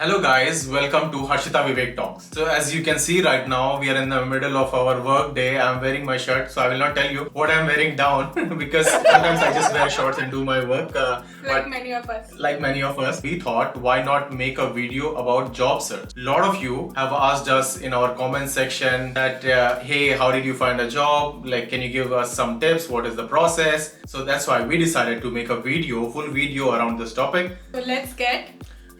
Hello guys, welcome to Harshita Vivek Talks. So as you can see right now, we are in the middle of our work day. I'm wearing my shirt, so I will not tell you what I'm wearing down because sometimes I just wear shorts and do my work. Like many of us. Like many of us, we thought why not make a video about job search. A lot of you have asked us in our comment section that hey, how did you find a job? Like, can you give us some tips? What is the process? So that's why we decided to make a full video around this topic. So let's get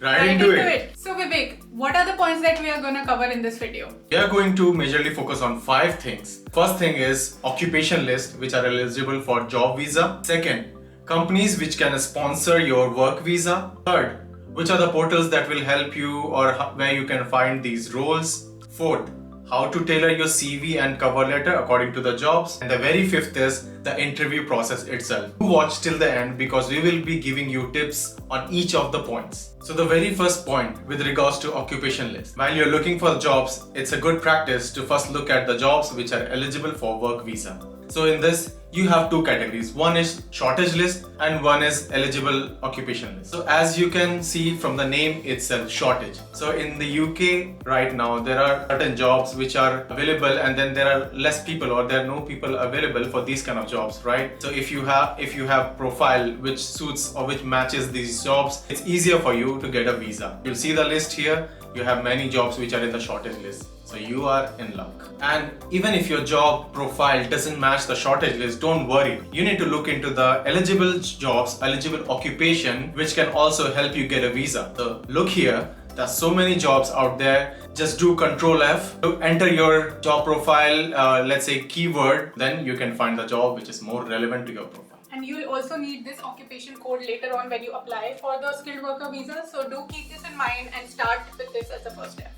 Right into it. So Vivek, what are the points that we are going to cover in this video? We are going to majorly focus on 5 things. First thing is occupation list which are eligible for job visa. Second, companies which can sponsor your work visa. Third, which are the portals that will help you or where you can find these roles. Fourth, how to tailor your CV and cover letter according to the jobs. And the very fifth is the interview process itself. Do watch till the end because we will be giving you tips on each of the points. So the very first point with regards to occupation list. While you're looking for jobs, it's a good practice to first look at the jobs which are eligible for work visa. So in this, you have 2 categories. One is shortage list and one is eligible occupation list. So as you can see from the name itself, shortage. So in the UK right now, there are certain jobs which are available and then there are less people or there are no people available for these kind of jobs, right? So if you have profile which suits or which matches these jobs, it's easier for you to get a visa. You'll see the list here. You have many jobs which are in the shortage list. So you are in luck. And even if your job profile doesn't match the shortage list, don't worry. You need to look into the eligible jobs, eligible occupation, which can also help you get a visa. So look here, there's so many jobs out there. Just do Control F to enter your job profile, let's say keyword, then you can find the job which is more relevant to your profile. And you will also need this occupation code later on when you apply for the skilled worker visa. So do keep this in mind and start with this as the first step.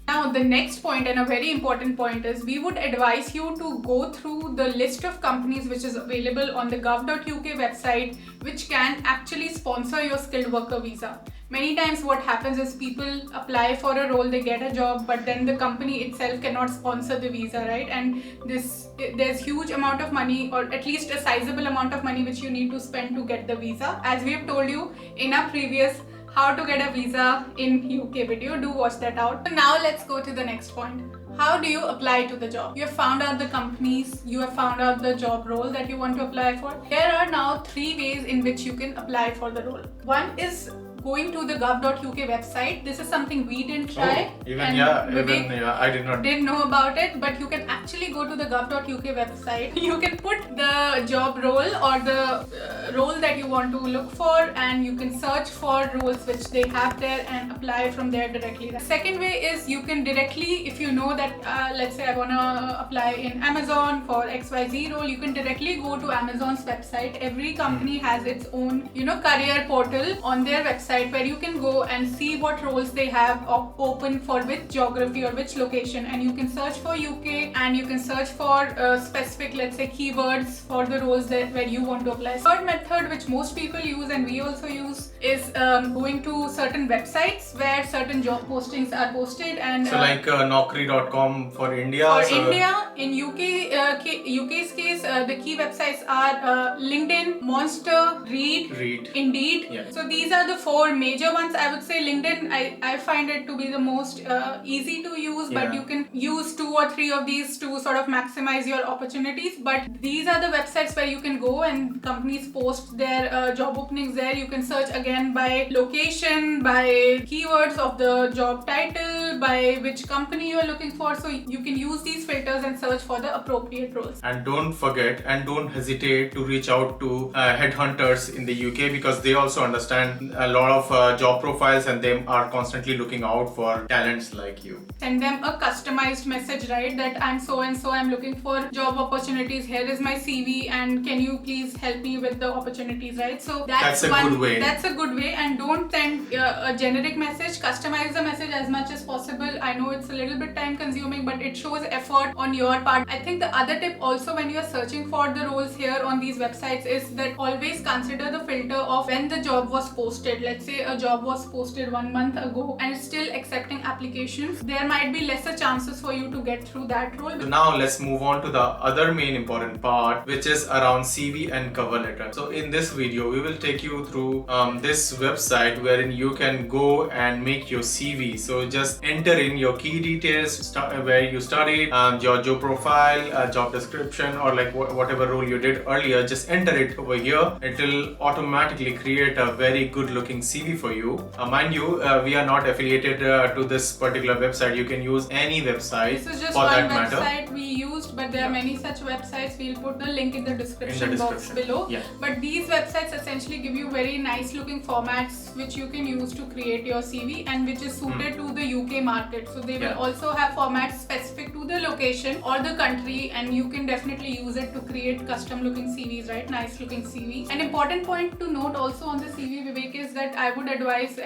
Now the next point and a very important point is we would advise you to go through the list of companies which is available on the gov.uk website which can actually sponsor your skilled worker visa. Many times what happens is people apply for a role, they get a job, but then the company itself cannot sponsor the visa, right? And there's huge amount of money or at least a sizable amount of money which you need to spend to get the visa. As we have told you in our previous how to get a visa in UK video, do watch that out. So now let's go to the next point. How do you apply to the job? You have found out the companies, you have found out the job role that you want to apply for. There are now 3 ways in which you can apply for the role. One is going to the gov.uk website. This is something we didn't try. I didn't know about it, but you can actually go to the gov.uk website. You can put the job role or the role that you want to look for and you can search for roles which they have there and apply from there directly. The second way is you can directly, if you know that let's say I want to apply in Amazon for XYZ role, you can directly go to Amazon's website. Every company has its own career portal on their website where you can go and see what roles they have open for which geography or which location, and you can search for UK and you can search for specific, let's say, keywords for the roles where you want to apply. Third method which most people use and we also use is going to certain websites where certain job postings are posted, and so like Naukri.com for India. India, in UK's case, the key websites are LinkedIn, Monster, Reed. Indeed. Yeah. So these are the 4 major ones. I would say LinkedIn, I find it to be the most easy to use, but you can use 2 or 3 of these to sort of maximize your opportunities. But these are the websites where you can go and companies post their job openings there. You can search again by location, by keywords of the job title, by which company you are looking for. So you can use these filters and search for the appropriate roles. And don't forget and don't hesitate to reach out to headhunters in the UK because they also understand a lot of job profiles and they are constantly looking out for talents like you. Send them a customized message, right? That I'm so and so, I'm looking for job opportunities. Here is my CV and can you please help me with the opportunities, right? So that's a good way. That's a good way, and don't send a generic message. Customize the message as much as possible. I know it's a little bit time consuming, but it shows effort on your part. I think the other tip also when you're searching for the roles here on these websites is that always consider the filter of when the job was posted. Let's let's say a job was posted 1 month ago and it's still accepting applications, there might be lesser chances for you to get through that role. So now let's move on to the other main important part, which is around CV and cover letter. So in this video, we will take you through this website wherein you can go and make your CV. So just enter in your key details, where you studied, your job profile, job description, or like whatever role you did earlier. Just enter it over here. It will automatically create a very good looking CV for you. Mind you, we are not affiliated to this particular website. You can use any website. This is just for one that matter. website we used, but there are many such websites. We'll put the link in the description box below. Yeah. But these websites essentially give you very nice looking formats which you can use to create your CV and which is suited to the UK market. So they will also have formats specific to the location or the country, and you can definitely use it to create custom looking CVs, right? Nice looking CVs. An important point to note also on the CV, Vivek, is that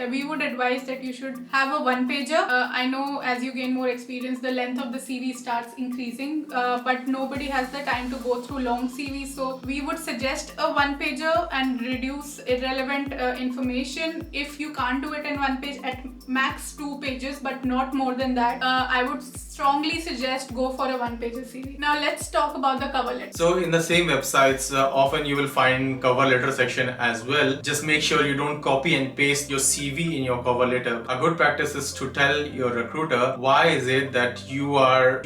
we would advise that you should have a one-pager. I know as you gain more experience, the length of the CV starts increasing, but nobody has the time to go through long CVs. So we would suggest a one-pager and reduce irrelevant information. If you can't do it in one page, at max 2 pages, but not more than that, I would strongly suggest go for a one-pager CV. Now let's talk about the cover letter. So in the same websites, often you will find cover letter section as well. Just make sure you don't copy and paste your CV in your cover letter. A good practice is to tell your recruiter why is it that you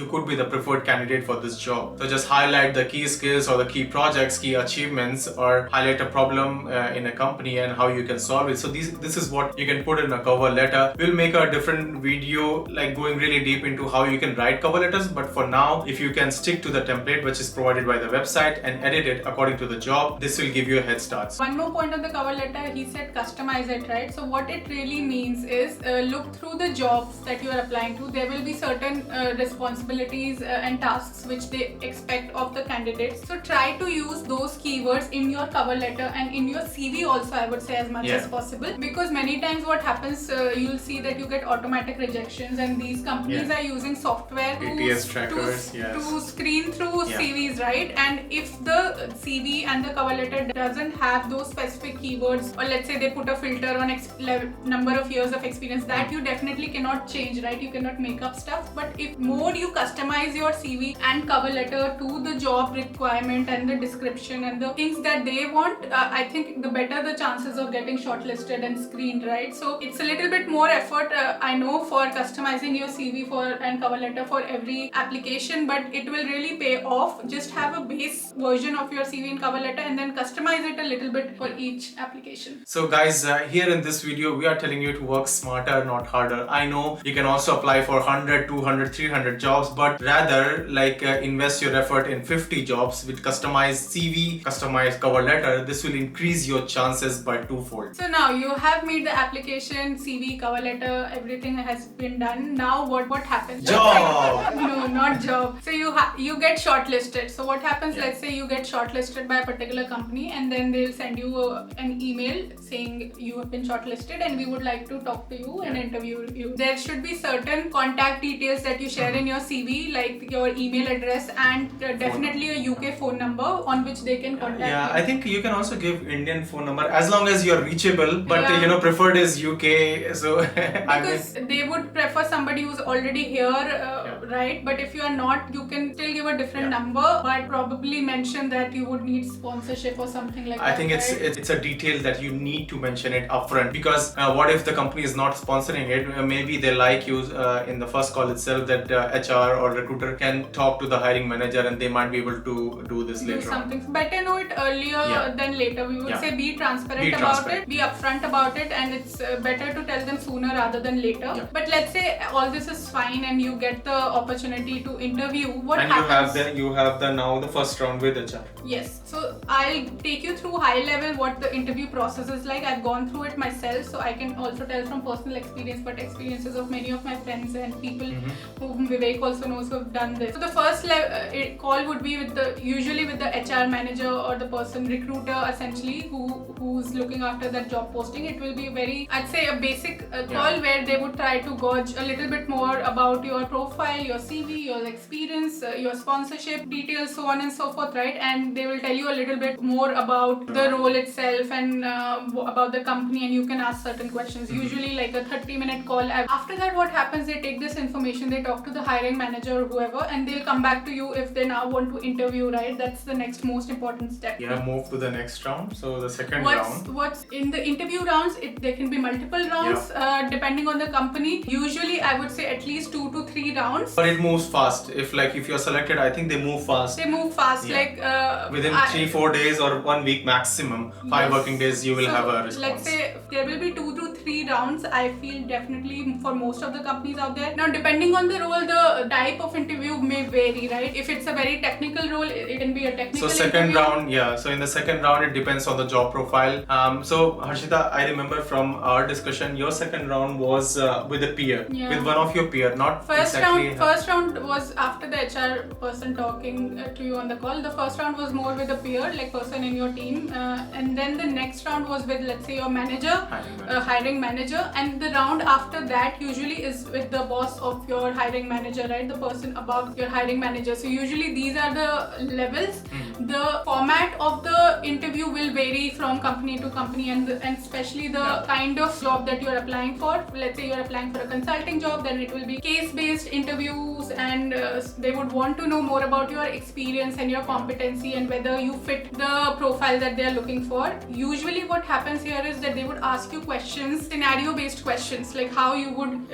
could be the preferred candidate for this job. So just highlight the key skills or the key projects, key achievements, or highlight a problem in a company and how you can solve it. So this is what you can put in a cover letter. We'll make a different video like going really deep into how you can write cover letters, but for now, if you can stick to the template which is provided by the website and edit it according to the job, this will give you a head start. One more point on the cover letter, he said customize it, right? So what it really means is look through the jobs that you are applying to. There will be certain responsibilities and tasks which they expect of the candidates. So try to use those keywords in your cover letter and in your CV also, I would say, as much as possible, because many times what happens, you'll see that you get automatic rejections, and these companies are using software to screen through CVs, right? And if the CV and the cover letter doesn't have those specific keywords, or let's say they put a filter on number of years of experience, that you definitely cannot change, right? You cannot make up stuff. But if more you customize your CV and cover letter to the job requirement and the description and the things that they want, I think the better the chances of getting shortlisted and screened, right? So it's a little bit more effort, I know, for customizing your CV and cover letter for every application, but it will really pay off. Just have a base version of your CV and cover letter and then customize it a little bit for each application. So guys, here in this video, we are telling you to work smarter, not harder. I know you can also apply for 100, 200, 300 jobs, but rather invest your effort in 50 jobs with customized CV, customized cover letter. This will increase your chances by twofold. So now you have made the application, CV, cover letter, everything has been done. Now what happens? Job! No, not job. So you get shortlisted. So what happens? Let's say you get shortlisted by a particular company, and then they'll send you an email saying you have been shortlisted and we would like to talk to you and interview you. There should be certain contact details that you share in your CV, like your email address and definitely a UK phone number on which they can contact you. I think you can also give Indian phone number as long as you're reachable, but preferred is UK. So because they would prefer somebody who's already here, right? But if you are not, you can still give a different number, but probably mention that you would need sponsorship or something like that. I think it's a detail that you need to mention it upfront, because what if the company is not sponsoring it? Maybe they like you in the first call itself, that HR or recruiter can talk to the hiring manager and they might be able to do this later something. On. Better know it earlier than later. We would say be transparent about it, be upfront about it, and it's better to tell them sooner rather than later. But let's say all this is fine and you get the opportunity to interview. What happens? And you have the first round with HR. Yes. So I'll take you through high level what the interview process is like. I've gone through it myself, so I can also tell from personal experience, but experiences of many of my friends and people whom Vivek also knows who have done this. So the first call would be usually with the HR manager or the recruiter essentially who's looking after that job posting. It will be I'd say a basic call where they would try to gauge a little bit more about your profile, your CV, your experience, your sponsorship details, so on and so forth, right? And they will tell you a little bit more about the role itself and about the company, and you can ask certain questions. Usually like a 30-minute call. After that, what happens, they take this information, they talk to the hiring manager or whoever, and they'll come back to you if they now want to interview, right? That's the next most important step. Yeah, move to the next round. So the second What's in the interview rounds, there can be multiple rounds depending on the company. Usually I would say at least 2 to 3 rounds. But it moves fast. If you're selected, I think they move fast. They move fast, like within 3-4 days or 1 week maximum, 5 working days, you will have a response. Let's say there will be 2 to 3 rounds, I feel, definitely for most of the companies out there. Now, depending on the role, the type of interview may vary, right? If it's a very technical role, it can be a technical second interview. round, so in the second round, it depends on the job profile. So Harshita, I remember from our discussion, your second round was with a peer, with one of your peer, not first exactly. First round was after the HR person talking to you on the call. The first round was more with a peer, like person in your team, and then the next round was with, let's say, your manager, hiring manager, and the round after that usually is with the boss of your hiring manager, right? The person above your hiring manager. So usually these are the levels. The format of the interview will vary from company to company, and especially the kind of job that you're applying for. Let's say you're applying for a consulting job, then it will be case-based interviews, and they would want to know more about your experience and your competency and whether you fit the profile that they're looking for. Usually what happens here is that they would ask you questions, scenario-based questions, like how you would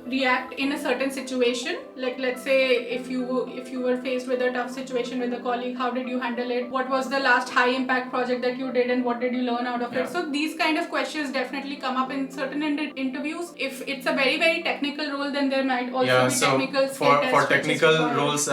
react in a certain situation. Like, let's say if you were faced with a tough situation with a colleague, how did you handle it? What was the last high impact project that you did and what did you learn out of it? So these kind of questions definitely come up in certain interviews. If it's a very, very technical role, then there might also be technical skill tests. For technical roles,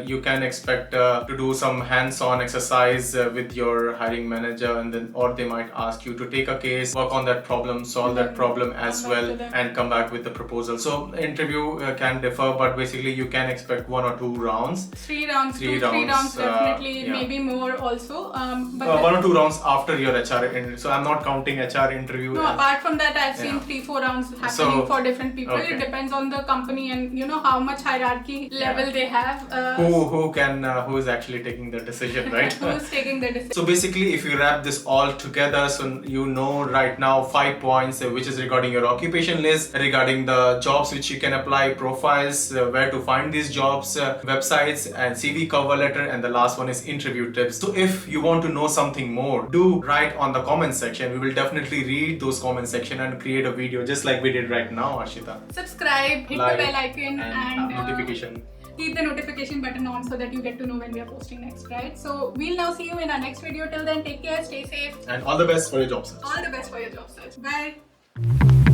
you can expect to do some hands-on exercise with your hiring manager, and then or they might ask you to take a case, work on that problem, solve that problem as well, and come back with the proposal. So interview can differ, but basically you can expect 1 or 2 rounds. 3 rounds, 2-3 rounds definitely, maybe more also. But 1 or 2 rounds after your HR interview. So I'm not counting HR interview. No, apart from that, I've seen 3-4 rounds happening for different people. It depends on the company and how much hierarchy level they have. Who is actually taking the decision, right? Who's taking the decision? So basically, if you wrap this all together, so you know right now 5 points, which is regarding your occupation list, regarding the jobs which you can apply, profiles, where to find these jobs, websites, and CV cover letter, and the last one is interview tips. So if you want to know something more, do write on the comment section. We will definitely read those comment section and create a video just like we did right now, Harshita. Subscribe, hit like, the bell icon, and notification. Keep the notification button on so that you get to know when we are posting next, right? So we'll now see you in our next video. Till then, take care, stay safe, and all the best for your job search. All the best for your job search. Bye.